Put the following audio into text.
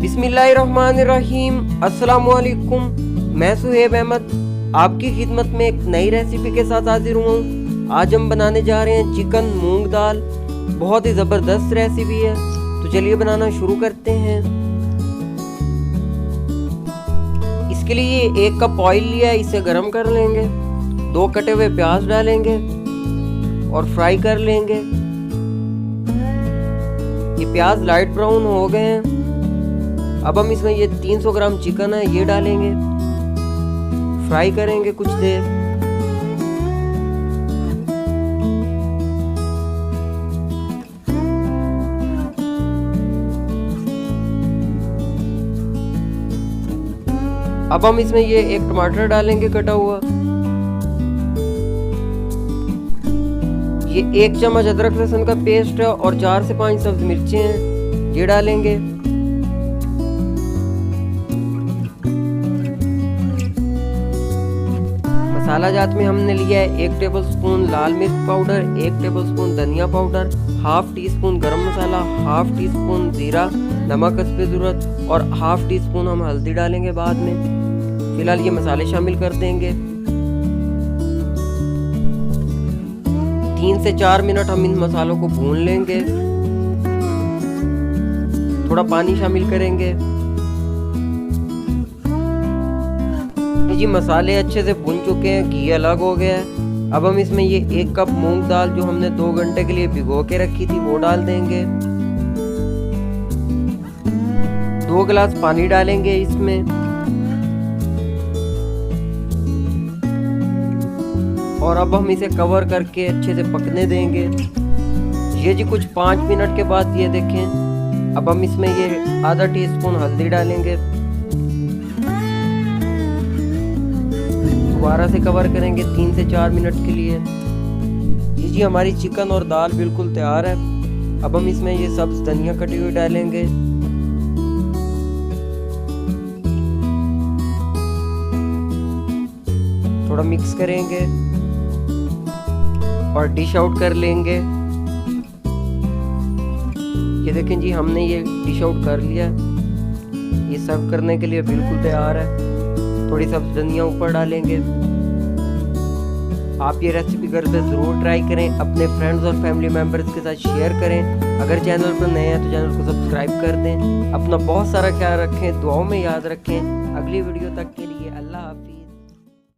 बिस्मिल्लाहिर्रहमानिर्रहीम। अस्सलामुअलैकुम। मैं सुहेब अहमद आपकी खिदमत में एक नई रेसिपी के साथ हाजिर हुआ हूँ। आज हम बनाने जा रहे हैं चिकन मूंग दाल। बहुत ही ज़बरदस्त रेसिपी है, तो चलिए बनाना शुरू करते हैं। इसके लिए 1 कप ऑयल लिया है, इसे गर्म कर लेंगे। 2 कटे हुए प्याज डालेंगे और फ्राई कर लेंगे। ये प्याज लाइट ब्राउन हो गए हैं। अब हम इसमें ये 300 ग्राम चिकन है, ये डालेंगे। फ्राई करेंगे कुछ देर। अब हम इसमें ये 1 टमाटर डालेंगे कटा हुआ। ये 1 चम्मच अदरक लहसुन का पेस्ट है और 4 से 5 सब्ज मिर्चें हैं, ये डालेंगे। मसाला जात में हमने लिया है 1 टेबलस्पून लाल मिर्च पाउडर, 1 टेबलस्पून धनिया पाउडर, हाफ टी स्पून गरम मसाला, हाफ टी स्पून जीरा, नमक हस्बे ज़रूरत और हाफ टी स्पून हम हल्दी डालेंगे बाद में। फिलहाल ये मसाले शामिल कर देंगे। 3 से 4 मिनट हम इन मसालों को भून लेंगे। थोड़ा पानी शामिल करेंगे। जी मसाले अच्छे से भून चुके हैं, घी अलग हो गया है। अब हम इसमें ये 1 कप मूंग दाल जो हमने 2 घंटे के लिए भिगो के रखी थी वो डाल देंगे। 2 गिलास पानी डालेंगे इसमें। और अब हम इसे कवर करके अच्छे से पकने देंगे। ये जी कुछ 5 मिनट के बाद ये देखें। अब हम इसमें ये आधा टीस्पून हल्दी डालेंगे। दोबारा से कवर करेंगे 3 से 4 मिनट के लिए। ये जी हमारी चिकन और दाल बिल्कुल तैयार है। अब हम इसमें ये सब्ज धनिया कटी हुई डालेंगे। थोड़ा मिक्स करेंगे और डिश आउट कर लेंगे। ये देखें जी हमने ये डिश आउट कर लिया। ये सर्व करने के लिए बिल्कुल तैयार है। थोड़ी सब्ज धनिया ऊपर डालेंगे। आप ये रेसिपी घर पे ज़रूर ट्राई करें। अपने फ्रेंड्स और फैमिली मेम्बर्स के साथ शेयर करें। अगर चैनल पर नए हैं तो चैनल को सब्सक्राइब कर दें। अपना बहुत सारा ख्याल रखें, दुआओं में याद रखें। अगली वीडियो तक के लिए अल्लाह हाफिज़।